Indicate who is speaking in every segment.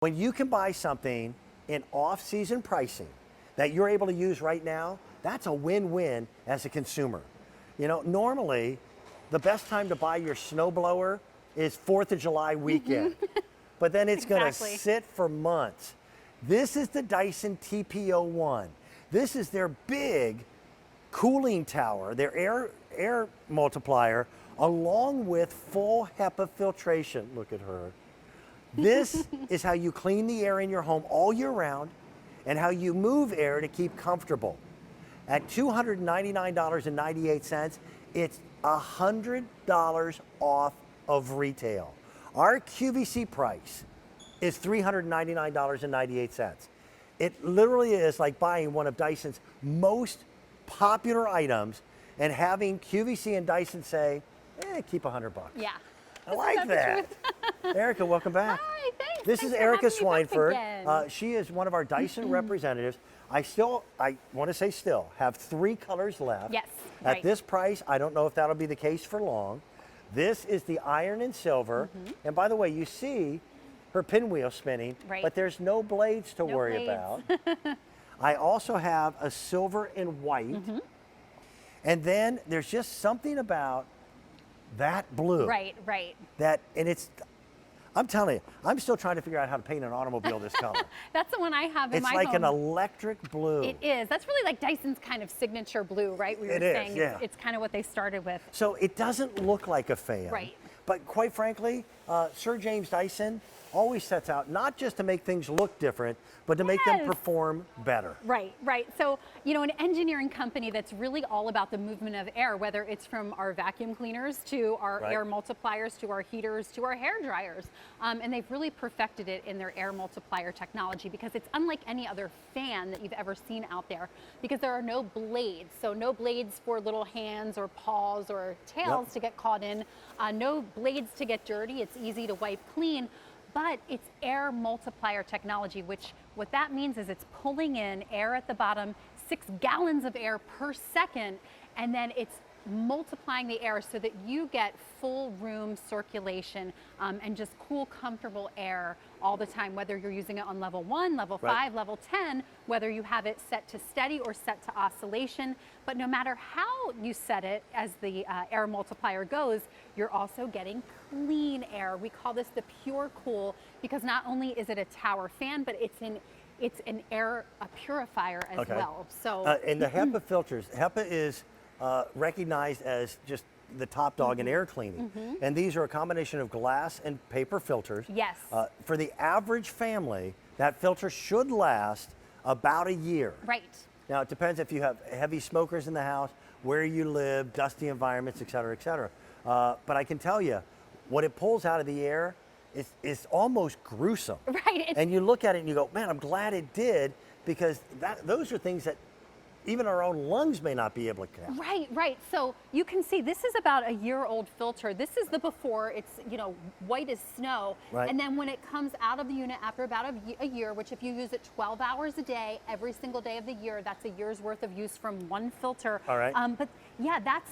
Speaker 1: When you can buy something in off-season pricing that you're able to use right now, that's a win-win as a consumer. You know, normally, the best time to buy your snowblower is 4th of July weekend, but then it's gonna sit for months. This is the Dyson TP01. This is their big cooling tower, their air multiplier, along with full HEPA filtration. Look at her. This is how you clean the air in your home all year round and how you move air to keep comfortable. At $299.98, it's $100 off of retail. Our QVC price is $399.98. It literally is like buying one of Dyson's most popular items and having QVC and Dyson say, keep $100 bucks.
Speaker 2: Yeah.
Speaker 1: I like that. Erica, welcome back.
Speaker 2: Hi, thanks.
Speaker 1: This is Erica Swineford. She is one of our Dyson representatives. I want to say still, have 3 colors left.
Speaker 2: Yes.
Speaker 1: At this price, I don't know if that'll be the case for long. This is the iron and silver. And by the way, you see her pinwheel spinning, but there's no blades to worry about. I also have a silver and white. And then there's just something about that blue.
Speaker 2: Right.
Speaker 1: I'm telling you, I'm still trying to figure out how to paint an automobile this color.
Speaker 2: That's the one I have in my home.
Speaker 1: It's like an electric blue.
Speaker 2: It is. That's really like Dyson's kind of signature blue, right? We were saying it's kind of what they started with.
Speaker 1: So it doesn't look like a fan.
Speaker 2: Right.
Speaker 1: But quite frankly, Sir James Dyson always sets out not just to make things look different, but to make them perform better.
Speaker 2: Right. So, you know, an engineering company that's really all about the movement of air, whether it's from our vacuum cleaners to our air multipliers, to our heaters, to our hair dryers. And they've really perfected it in their air multiplier technology because it's unlike any other fan that you've ever seen out there because there are no blades. So no blades for little hands or paws or tails to get caught in, no blades to get dirty. It's easy to wipe clean. But it's air multiplier technology, which what that means is it's pulling in air at the bottom, 6 gallons of air per second, and then it's multiplying the air so that you get full room circulation and just cool, comfortable air all the time, whether you're using it on level 1, level 5, level 10, whether you have it set to steady or set to oscillation. But no matter how you set it, as the air multiplier goes, you're also getting clean air. We call this the Pure Cool because not only is it a tower fan, but it's an air purifier as well. So
Speaker 1: and the HEPA filters, HEPA is recognized as just the top dog in air cleaning. And these are a combination of glass and paper filters.
Speaker 2: Yes.
Speaker 1: For the average family, that filter should last about a year.
Speaker 2: Right.
Speaker 1: Now, it depends if you have heavy smokers in the house, where you live, dusty environments, et cetera, et cetera. But I can tell you, what it pulls out of the air is almost gruesome.
Speaker 2: Right.
Speaker 1: And you look at it and you go, man, I'm glad it did, because those are things that even our own lungs may not be able to catch.
Speaker 2: Right. So you can see this is about a year-old filter. This is the before. It's, you know, white as snow.
Speaker 1: Right.
Speaker 2: And then when it comes out of the unit after about a year, which if you use it 12 hours a day, every single day of the year, that's a year's worth of use from one filter.
Speaker 1: All right.
Speaker 2: But yeah, that's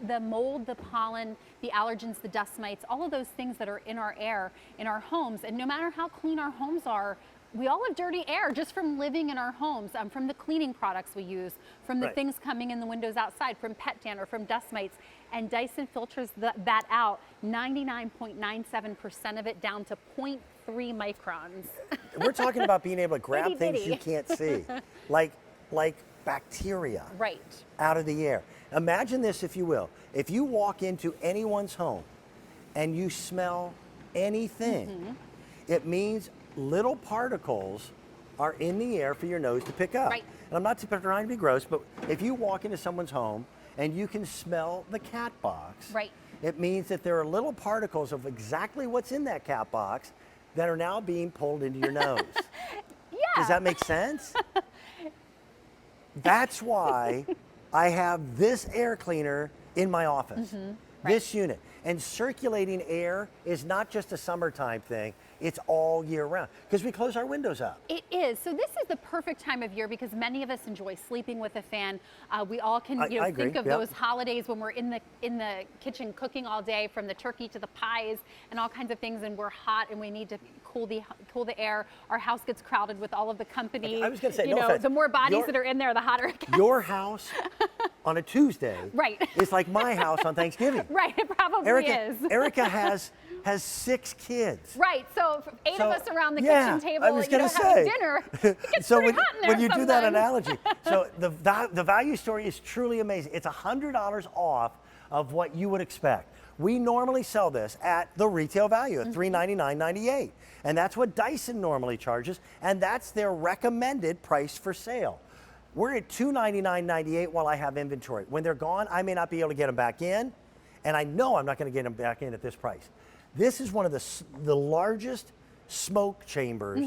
Speaker 2: the mold, the pollen, the allergens, the dust mites, all of those things that are in our air, in our homes. And no matter how clean our homes are, we all have dirty air just from living in our homes, from the cleaning products we use, from the things coming in the windows outside, from pet dander, from dust mites. And Dyson filters that out, 99.97% of it down to 0.3 microns.
Speaker 1: We're talking about being able to grab things you can't see, like bacteria out of the air. Imagine this, if you will. If you walk into anyone's home and you smell anything, it means little particles are in the air for your nose to pick up.
Speaker 2: Right.
Speaker 1: And I'm not trying to be gross, but if you walk into someone's home and you can smell the cat box, it means that there are little particles of exactly what's in that cat box that are now being pulled into your nose. Does that make sense? That's why I have this air cleaner in my office, this unit. And circulating air is not just a summertime thing. It's all year round because we close our windows up.
Speaker 2: It is. So this is the perfect time of year because many of us enjoy sleeping with a fan. We all can think of those holidays when we're in the kitchen cooking all day, from the turkey to the pies and all kinds of things, and we're hot and we need to cool the air. Our house gets crowded with all of the company.
Speaker 1: I was going to say,
Speaker 2: you
Speaker 1: no
Speaker 2: know,
Speaker 1: offense.
Speaker 2: the more bodies that are in there, the hotter it gets.
Speaker 1: Your house on a Tuesday
Speaker 2: right.
Speaker 1: is like my house on Thanksgiving.
Speaker 2: Right, it probably is.
Speaker 1: Erica has 6 kids.
Speaker 2: Right, so 8 of us around the
Speaker 1: yeah,
Speaker 2: kitchen table,
Speaker 1: I was
Speaker 2: having dinner, it gets
Speaker 1: so
Speaker 2: pretty hot in there
Speaker 1: when you do that
Speaker 2: sometimes.
Speaker 1: analogy, so the value story is truly amazing. It's $100 off of what you would expect. We normally sell this at the retail value at $399.98, and that's what Dyson normally charges, and that's their recommended price for sale. We're at $299.98 while I have inventory. When they're gone, I may not be able to get them back in, and I know I'm not going to get them back in at this price. This is one of the largest smoke chambers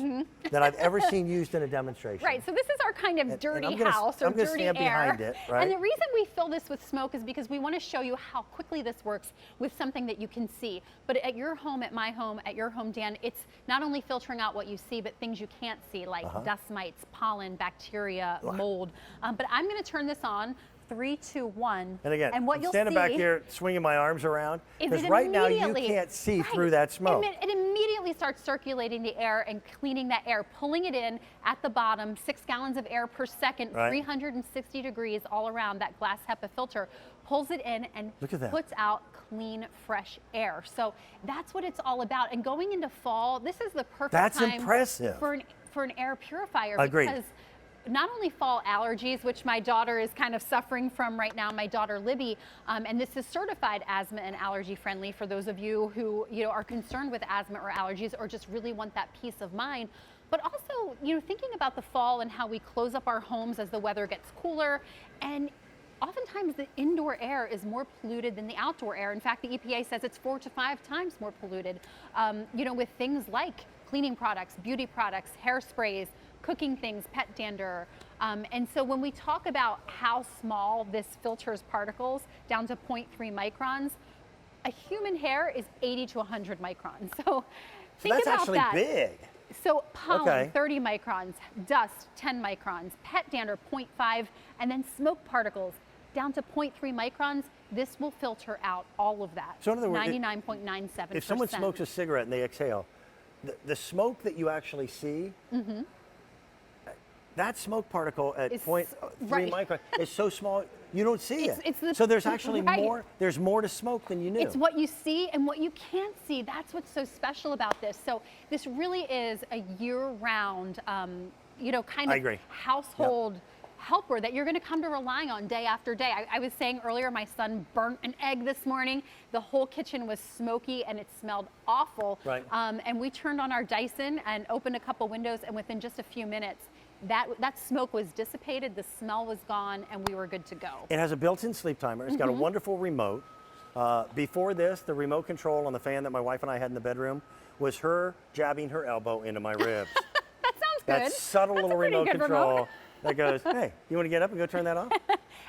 Speaker 1: that I've ever seen used in a demonstration.
Speaker 2: Right, so this is our kind of dirty house or
Speaker 1: I'm gonna
Speaker 2: dirty
Speaker 1: stand
Speaker 2: air.
Speaker 1: behind it, right?
Speaker 2: And the reason we fill this with smoke is because we want to show you how quickly this works with something that you can see. But at your home, at my home, at your home, Dan, it's not only filtering out what you see, but things you can't see, like dust mites, pollen, bacteria, mold. But I'm going to turn this on. 3, 2, 1.
Speaker 1: And again,
Speaker 2: what
Speaker 1: I'm
Speaker 2: you'll
Speaker 1: standing
Speaker 2: see
Speaker 1: back here swinging my arms around,
Speaker 2: is
Speaker 1: because
Speaker 2: it
Speaker 1: right now you
Speaker 2: immediately-
Speaker 1: can't see
Speaker 2: right,
Speaker 1: through that smoke.
Speaker 2: It immediately starts circulating the air and cleaning that air, pulling it in at the bottom, 6 gallons of air per second,
Speaker 1: Right.
Speaker 2: 360 degrees all around. That glass HEPA filter pulls it in and
Speaker 1: Look at that.
Speaker 2: puts out clean, fresh air. So that's what it's all about. And going into fall, this is the perfect
Speaker 1: That's
Speaker 2: time
Speaker 1: impressive.
Speaker 2: for an air purifier.
Speaker 1: Agreed.
Speaker 2: Because not only fall allergies, which my daughter is kind of suffering from right now, my daughter Libby, and this is certified asthma and allergy friendly for those of you who are concerned with asthma or allergies or just really want that peace of mind. But also, thinking about the fall and how we close up our homes as the weather gets cooler, and oftentimes the indoor air is more polluted than the outdoor air. In fact, the EPA says it's 4 to 5 times more polluted, with things like cleaning products, beauty products, hairsprays, cooking things, pet dander. And so when we talk about how small this filters particles down to 0.3 microns, a human hair is 80 to 100 microns. So think
Speaker 1: that's
Speaker 2: about
Speaker 1: actually
Speaker 2: that.
Speaker 1: big.
Speaker 2: So pollen,
Speaker 1: Okay.
Speaker 2: 30 microns, dust, 10 microns, pet dander, 0.5, and then smoke particles down to 0.3 microns. This will filter out all of that.
Speaker 1: So in other words,
Speaker 2: 99.97%.
Speaker 1: If someone smokes a cigarette and they exhale, the smoke that you actually see, that smoke particle at 0.3
Speaker 2: right.
Speaker 1: micron is so small you don't see it.
Speaker 2: It's
Speaker 1: so there's actually
Speaker 2: right.
Speaker 1: more. There's more to smoke than you knew.
Speaker 2: It's what you see and what you can't see. That's what's so special about this. So this really is a year-round, kind
Speaker 1: I
Speaker 2: of
Speaker 1: agree.
Speaker 2: household helper that you're going to come to rely on day after day. I was saying earlier, my son burnt an egg this morning. The whole kitchen was smoky and it smelled awful.
Speaker 1: Right.
Speaker 2: And we turned on our Dyson and opened a couple windows, and within just a few minutes, that smoke was dissipated, the smell was gone, and we were good to go.
Speaker 1: It has a built-in sleep timer. It's got a wonderful remote. Before this, the remote control on the fan that my wife and I had in the bedroom was her jabbing her elbow into my ribs.
Speaker 2: That sounds good.
Speaker 1: That subtle
Speaker 2: That's
Speaker 1: little
Speaker 2: a pretty
Speaker 1: remote
Speaker 2: good
Speaker 1: control
Speaker 2: remote.
Speaker 1: that goes, hey, you want to get up and go turn that off?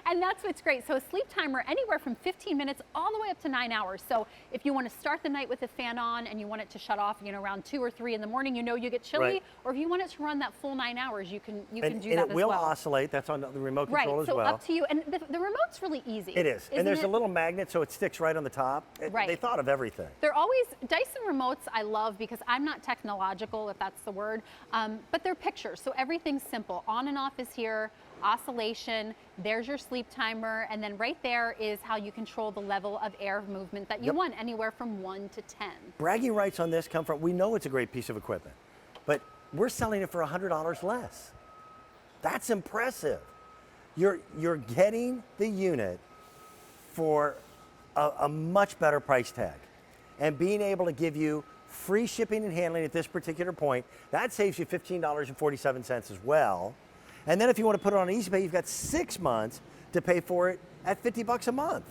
Speaker 2: And that's what's great. So a sleep timer anywhere from 15 minutes all the way up to 9 hours. So if you want to start the night with the fan on and you want it to shut off, around 2 or 3 in the morning, you get chilly,
Speaker 1: Right.
Speaker 2: or if you want it to run that full 9 hours, you can do
Speaker 1: And
Speaker 2: that
Speaker 1: it
Speaker 2: as
Speaker 1: will
Speaker 2: well.
Speaker 1: oscillate. That's on the remote
Speaker 2: Right,
Speaker 1: control as
Speaker 2: so
Speaker 1: well.
Speaker 2: up to you. And the remote's really easy.
Speaker 1: It is.
Speaker 2: Isn't
Speaker 1: And there's
Speaker 2: it?
Speaker 1: a little magnet so it sticks right on the top.
Speaker 2: Right.
Speaker 1: They thought of everything.
Speaker 2: They're always, Dyson remotes I love because I'm not technological, if that's the word, but they're pictures. So everything's simple. On and off is here, oscillation, there's your sleep timer, and then right there is how you control the level of air movement that you want, anywhere from 1 to 10.
Speaker 1: Bragging rights on this come from, we know it's a great piece of equipment, but we're selling it for $100 less. That's impressive. You're getting the unit for a much better price tag, and being able to give you free shipping and handling at this particular point, that saves you $15.47 as well. And then if you want to put it on Easy Pay, you've got 6 months to pay for it at $50 a month.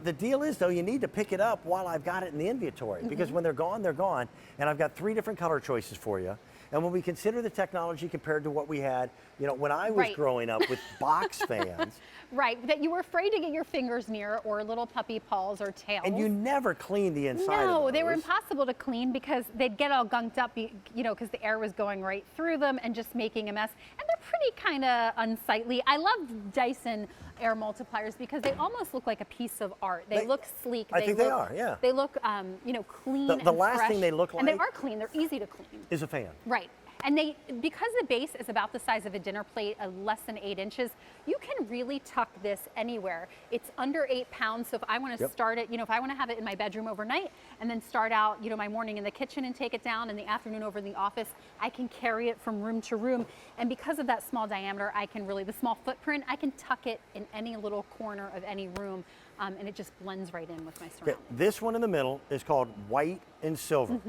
Speaker 1: The deal is, though, you need to pick it up while I've got it in the inventory, because when they're gone, they're gone. And I've got 3 different color choices for you. And when we consider the technology compared to what we had, when I was
Speaker 2: Right.
Speaker 1: growing up with box fans,
Speaker 2: Right, that you were afraid to get your fingers near, or little puppy paws or tails.
Speaker 1: and you never cleaned the inside of
Speaker 2: No,
Speaker 1: those.
Speaker 2: they were impossible to clean because they'd get all gunked up, because the air was going right through them and just making a mess. And they're pretty kind of unsightly. I love Dyson air multipliers because they almost look like a piece of art. They look sleek.
Speaker 1: I think they are, yeah.
Speaker 2: They look, you know, clean
Speaker 1: The
Speaker 2: and
Speaker 1: last
Speaker 2: fresh.
Speaker 1: thing they look
Speaker 2: And they
Speaker 1: like
Speaker 2: are clean. They're easy to clean.
Speaker 1: is a fan.
Speaker 2: Right. And they, because the base is about the size of a dinner plate, less than 8 inches, you can really tuck this anywhere. It's under 8 pounds, so if I want to start it, you know, if I want to have it in my bedroom overnight and then start out, you know, my morning in the kitchen and take it down, in the afternoon over in the office, I can carry it from room to room. And because of that small diameter, I can really, the small footprint, I can tuck it in any little corner of any room, and it just blends right in with my surroundings.
Speaker 1: This one in the middle is called white and silver.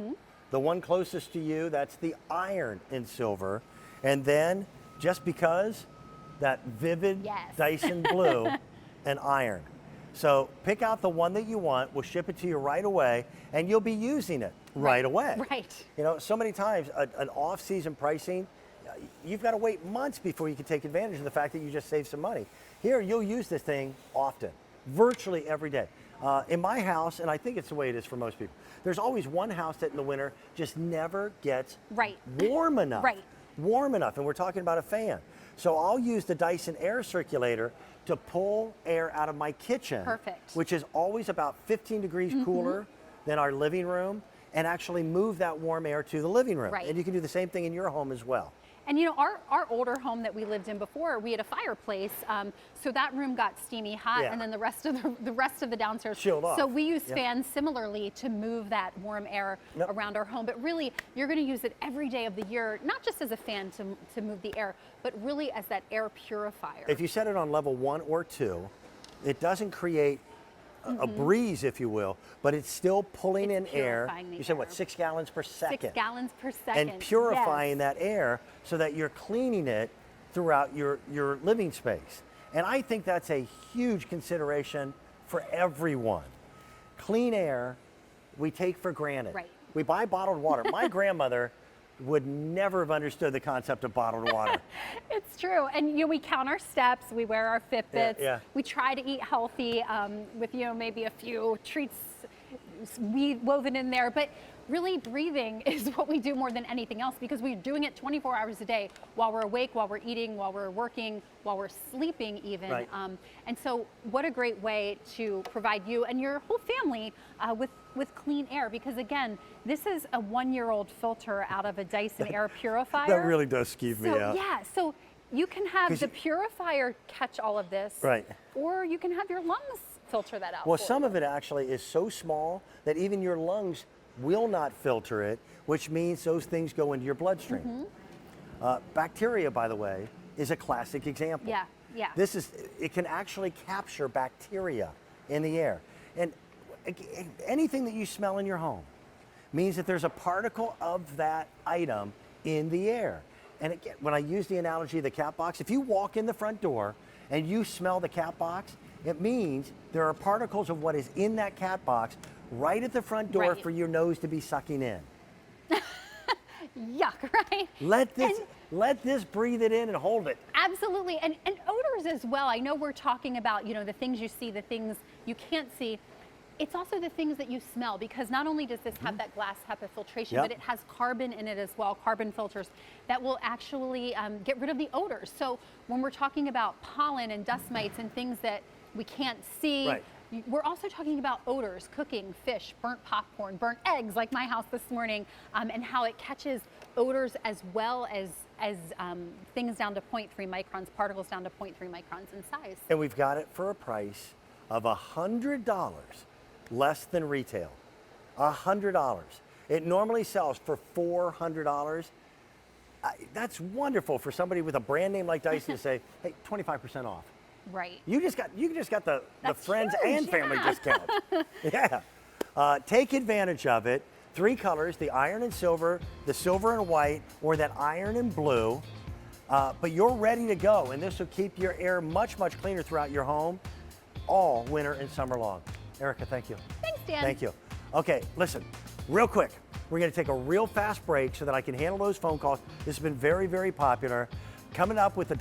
Speaker 1: The one closest to you, that's the iron and silver. And then, just because, that vivid Dyson blue and iron. So pick out the one that you want, we'll ship it to you right away, and you'll be using it right away.
Speaker 2: Right.
Speaker 1: You know, so many times, an off-season pricing, you've got to wait months before you can take advantage of the fact that you just saved some money. Here, you'll use this thing often, virtually every day. In my house, and I think it's the way it is for most people, there's always one house that in the winter just never gets warm enough. Warm enough, and we're talking about a fan. So I'll use the Dyson air circulator to pull air out of my kitchen, which is always about 15 degrees cooler than our living room, and actually move that warm air to the living room. And you can do the same thing in your home as well.
Speaker 2: And you know, our older home that we lived in before, we had a fireplace, so that room got steamy hot, and then the rest of the downstairs
Speaker 1: chilled off.
Speaker 2: So we use fans similarly to move that warm air around our home. But really, you're going to use it every day of the year, not just as a fan to move the air, but really as that air purifier.
Speaker 1: If you set it on level 1 or 2, it doesn't create a breeze, if you will, but it's still pulling in air. You said what, 6 gallons per second?
Speaker 2: 6 gallons per second.
Speaker 1: And purifying that air so that you're cleaning it throughout your living space. And I think that's a huge consideration for everyone. Clean air, we take for granted. We buy bottled water. My grandmother would never have understood the concept of bottled water.
Speaker 2: It's true. And you know, we count our steps, we wear our Fitbits, we try to eat healthy with, you know, maybe a few treats woven in there, but really breathing is what we do more than anything else, because we're doing it 24 hours a day while we're awake, while we're eating, while we're working, while we're sleeping even. And so what a great way to provide you and your whole family with clean air, because again, this is a 1-year-old filter out of a Dyson air purifier.
Speaker 1: That really does skeeve me out.
Speaker 2: Yeah, so you can have the purifier catch all of this, or you can have your lungs filter that out.
Speaker 1: Well, some of it actually is so small that even your lungs will not filter it, which means those things go into your bloodstream. Bacteria, by the way, is a classic example. It can actually capture bacteria in the air. And anything that you smell in your home means that there's a particle of that item in the air. And again, when I use the analogy of the cat box, if you walk in the front door and you smell the cat box, it means there are particles of what is in that cat box right at the front door for your nose to be sucking in.
Speaker 2: Yuck, right?
Speaker 1: Let this breathe it in and hold it.
Speaker 2: Absolutely, and odors as well. I know we're talking about, you know, the things you see, the things you can't see. It's also the things that you smell, because not only does this have that glass HEPA filtration, but it has carbon in it as well, carbon filters that will actually get rid of the odors. So when we're talking about pollen and dust mites and things that we can't see, we're also talking about odors, cooking, fish, burnt popcorn, burnt eggs, like my house this morning, and how it catches odors as well as things down to 0.3 microns, particles down to 0.3 microns in size.
Speaker 1: And we've got it for a price of $100 less than retail. $100. It normally sells for $400. That's wonderful for somebody with a brand name like Dyson to say, hey, 25% off. You just got the friends and family discount. Take advantage of it. 3 colors, the iron and silver, the silver and white, or that iron and blue. But you're ready to go, and this will keep your air much, much cleaner throughout your home all winter and summer long. Erica, thank you.
Speaker 2: Thanks, Dan.
Speaker 1: Thank you. Okay, listen, real quick. We're going to take a real fast break so that I can handle those phone calls. This has been very, very popular. Coming up with the